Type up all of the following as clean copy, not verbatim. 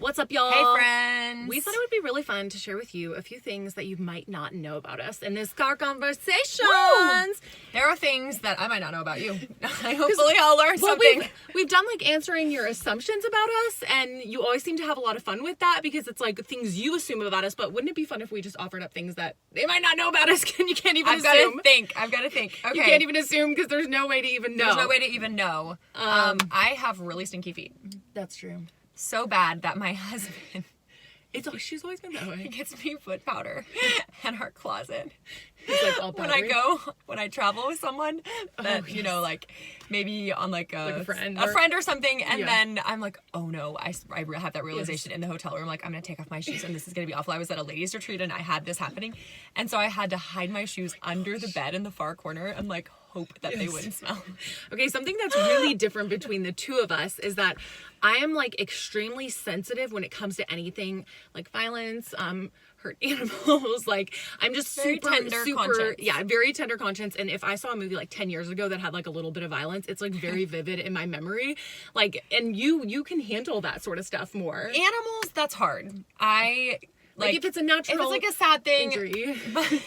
What's up, y'all? Hey, friends. We thought it would be really fun to share with you a few things that you might not know about us in this car conversations. Woo! There are things that I might not know about you. Hopefully I'll learn something. We've done like answering your assumptions about us, and you always seem to have a lot of fun with that because it's like things you assume about us, but wouldn't it be fun if we just offered up things that they might not know about us and you can't even assume? I've got to think. Okay. You can't even assume because there's no way to even know. There's no way to even know. I have really stinky feet. That's true. So bad that my husband... She's always been that way. He gets me foot powder in our closet. It's like all powdery. when I travel with someone that, you know, like maybe on like a friend or something. And then I'm like, oh no, I have that realization in the hotel room. Like, I'm going to take off my shoes and this is going to be awful. I was at a ladies retreat and I had this happening. And so I had to hide my shoes under the bed in the far corner and like hope that they wouldn't smell. Okay, something that's really different between the two of us is that I am like extremely sensitive when it comes to anything like violence, hurt animals. Like, I'm just very tender conscience. Yeah, very tender conscience. And if I saw a movie like 10 years ago that had like a little bit of violence, it's like very vivid in my memory. Like, and you can handle that sort of stuff more. Animals, that's hard. Like if it's a natural, if it's like a sad thing, injury,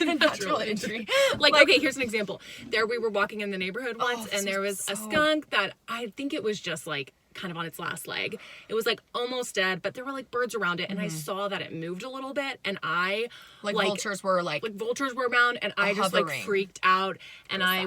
a natural injury. Like, okay, here's an example. We were walking in the neighborhood once, and there was a skunk that I think it was just like kind of on its last leg. It was like almost dead, but there were like birds around it, and I saw that it moved a little bit, and I vultures were around, and I just like freaked out, and I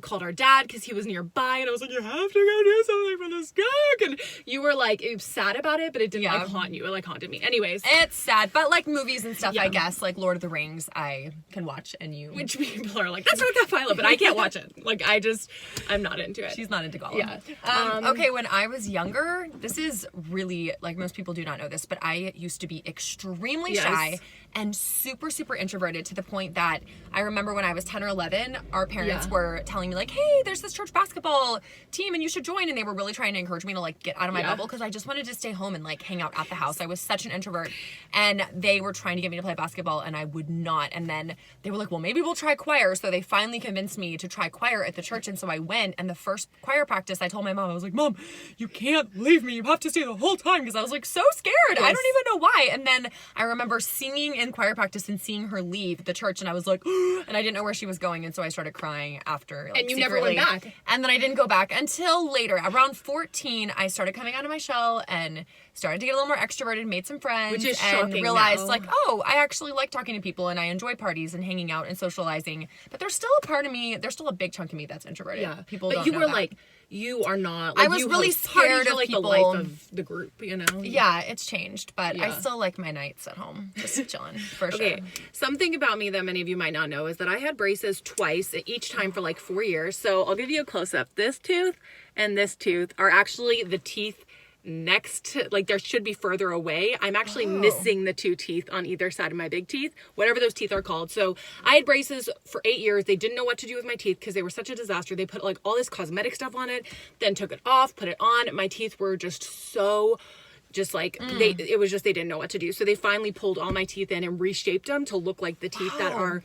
called our dad because he was nearby, and I was like, you have to go do something for the skunk, and you were like sad about it, but it didn't like haunt you. It like haunted me. Anyways, it's sad, but like movies and stuff, I guess, like Lord of the Rings, I can watch, and which people are like, that's not that violent, but I can't watch it. Like, I'm not into it. She's not into Gollum. Yeah. Okay, when I was younger, this is really, like, most people do not know this, but I used to be extremely shy and super, super introverted to the point that I remember when I was 10 or 11, our parents were telling me, like, hey, there's this church basketball team and you should join. And they were really trying to encourage me to, like, get out of my bubble because I just wanted to stay home and, like, hang out at the house. I was such an introvert. And they were trying to get me to play basketball and I would not. And then they were like, well, maybe we'll try choir. So they finally convinced me to try choir at the church. And so I went. And the first choir practice, I told my mom, I was like, Mom, you can't leave me. You have to stay the whole time. Because I was, like, so scared. Yes. I don't even know why. And then I remember singing in choir practice and seeing her leave the church. And I was like, and I didn't know where she was going. And so I started crying after. Like, and you secretly never went back. And then I didn't go back until later. Around 14, I started coming out of my shell and started to get a little more extroverted, made some friends, which is and realized now. Like, oh, I actually like talking to people and I enjoy parties and hanging out and socializing. But there's still a part of me, there's still a big chunk of me that's introverted. Yeah. People but don't you know were that. Like, you are not. Like, I was really scared of like people. The life of the group, you know? Yeah, it's changed, but I still like my nights at home, just chilling, for sure. Okay, something about me that many of you might not know is that I had braces twice, each time for like 4 years. So I'll give you a close-up. This tooth and this tooth are actually the teeth next, like there should be further away. I'm actually missing the 2 teeth on either side of my big teeth, whatever those teeth are called. So I had braces for 8 years. They didn't know what to do with my teeth because they were such a disaster. They put like all this cosmetic stuff on it, then took it off, put it on. My teeth were just so like they didn't know what to do. So they finally pulled all my teeth in and reshaped them to look like the teeth that are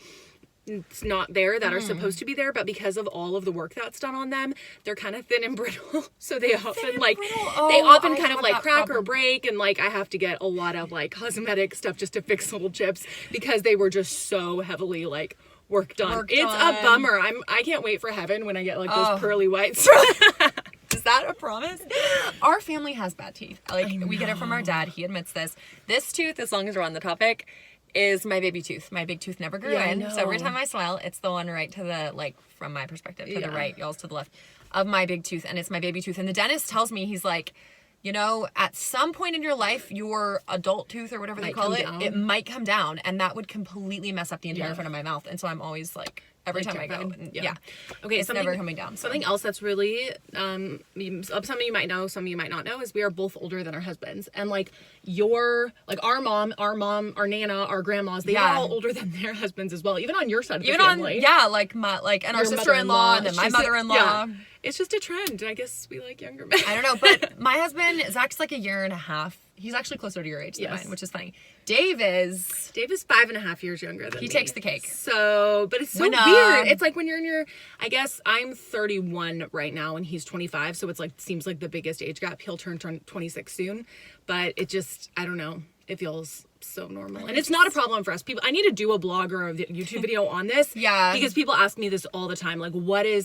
not there, that are supposed to be there, but because of all of the work that's done on them, they're kind of thin and brittle. So they often kind of like crack or break, and like I have to get a lot of like cosmetic stuff just to fix little chips because they were just so heavily like worked on. It's a bummer. I can't wait for heaven when I get like those pearly whites. Is that a promise? Our family has bad teeth. Like, we get it from our dad. He admits this. This tooth, as long as we're on the topic, is my baby tooth. My big tooth never grew in. So every time I smile, it's the one right to the, like, from my perspective, to the right, y'all's to the left, of my big tooth. And it's my baby tooth. And the dentist tells me, he's like, you know, at some point in your life, your adult tooth or whatever they call it, it might come down. And that would completely mess up the entire front of my mouth. And so I'm always like, every time I go. Okay, it's never coming down. Something else that's really, some of you might know, some of you might not know, is we are both older than our husbands. And like our mom, our Nana, our grandmas, they are all older than their husbands as well. Even on your side of the family. And our sister-in-law and then my mother-in-law. Yeah. It's just a trend. I guess we like younger men. I don't know, but my husband, Zach's like a year and a half He's actually closer to your age than Yes. mine, which is funny. Dave is 5.5 years younger than me. he takes the cake. So, but it's so Winner. weird. It's like when you're in your, I guess I'm 31 right now and he's 25. So it's like, seems like the biggest age gap. He'll turn 26 soon. But it just, I don't know. It feels so normal. And it's not a problem for us. People, I need to do a blog or a YouTube video on this. Yeah. Because people ask me this all the time. Like,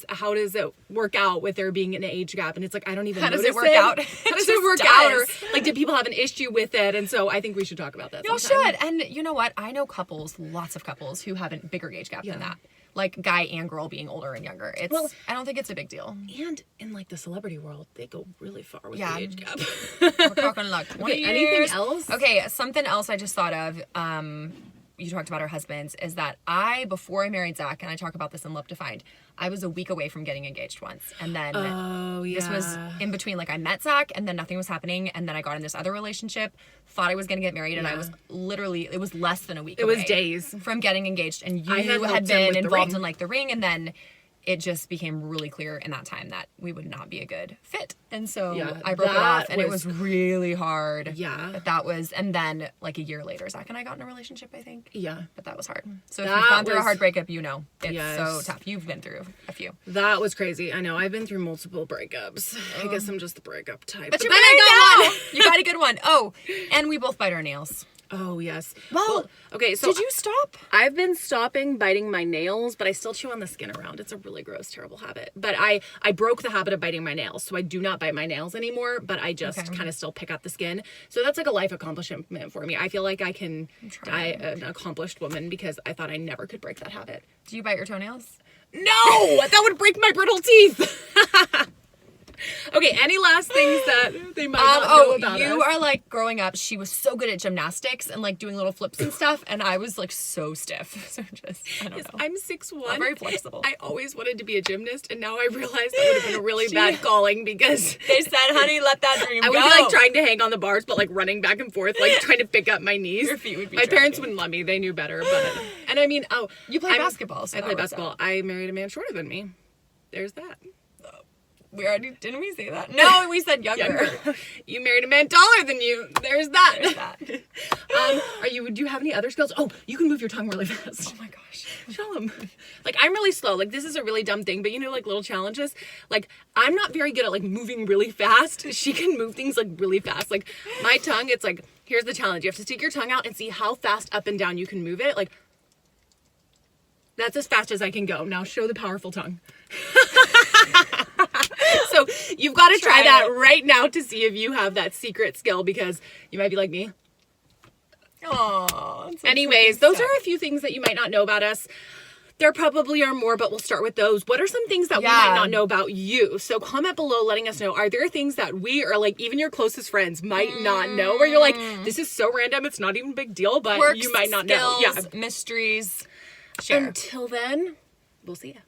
how does it work out with there being an age gap? And it's like, I don't even How does notice it work out? How does It it work just out? Or does. like, did people have an issue with it? And so I think we should talk about that Y'all sometime. should. And you know what? I know couples, lots of couples who have a bigger age gap than that. Like guy and girl being older and younger. It's I don't think it's a big deal. And in like the celebrity world, they go really far with Yeah. the age gap. We're talking like 20 Okay, anything years. else? Okay, something else I just thought of. You talked about our husbands, is that before I married Zach, and I talk about this in Love Defined, I was a week away from getting engaged once. And then Oh, yeah. this was in between, like I met Zach and then nothing was happening. And then I got in this other relationship, thought I was going to get married. And I was literally, it was less than a week It was away days. from getting engaged. And you I had had helped him been with the involved ring. in like the ring. And then it just became really clear in that time that we would not be a good fit. And so Yeah, I broke it that off and it was- was really hard. Yeah. But that was, and then like a year later, Zach and I got in a relationship, I think. Yeah. But that was hard. So if That you've gone through a was- hard breakup, you know, it's Yes. so tough. You've been through a few. That was crazy. I know. I've been through multiple breakups. I guess I'm just the breakup type. But you're then married I got now. You got a good one. Oh, and we both bite our nails. Oh, yes. Well, okay. So Did you stop? I've been stopping biting my nails, but I still chew on the skin around. It's a really gross, terrible habit. But I broke the habit of biting my nails, so I do not bite my nails anymore, but I just kind of still pick at the skin. So that's like a life accomplishment for me. I feel like I can die an accomplished woman because I thought I never could break that habit. Do you bite your toenails? No! That would break my brittle teeth! Okay, any last things that they might not know about you us? are like growing up. She was so good at gymnastics and like doing little flips and stuff, and I was like so stiff. So just I don't know. I'm 6'1". Not very flexible. I always wanted to be a gymnast, and now I realize that would have been a really bad calling because They said, "Honey, let that dream I would go." be like trying to hang on the bars, but like running back and forth, like trying to pick up my knees. Your feet would be My parents dragging. wouldn't let me; they knew better. But and I mean, You play basketball, so I that play works basketball. out. I married a man shorter than me. There's that. We already didn't we say that? No, we said younger. You married a man taller than you. There's that. There's that. Do you have any other skills? Oh, you can move your tongue really fast. Oh my gosh. Show them. Like, I'm really slow. Like, this is a really dumb thing, but you know, like little challenges. Like, I'm not very good at like moving really fast. She can move things like really fast. Like, my tongue, it's like, here's the challenge. You have to stick your tongue out and see how fast up and down you can move it. Like, that's as fast as I can go. Now show the powerful tongue. So you've got to try that right now to see if you have that secret skill because you might be like me. Aww. Anyways, those are a few things that you might not know about us. There probably are more, but we'll start with those. What are some things that we might not know about you? So comment below letting us know. Are there things that we or like even your closest friends might not know where you're like, this is so random, it's not even a big deal, but Quirks, you might not know. skills, Yeah. mysteries. Share. Until then, we'll see ya.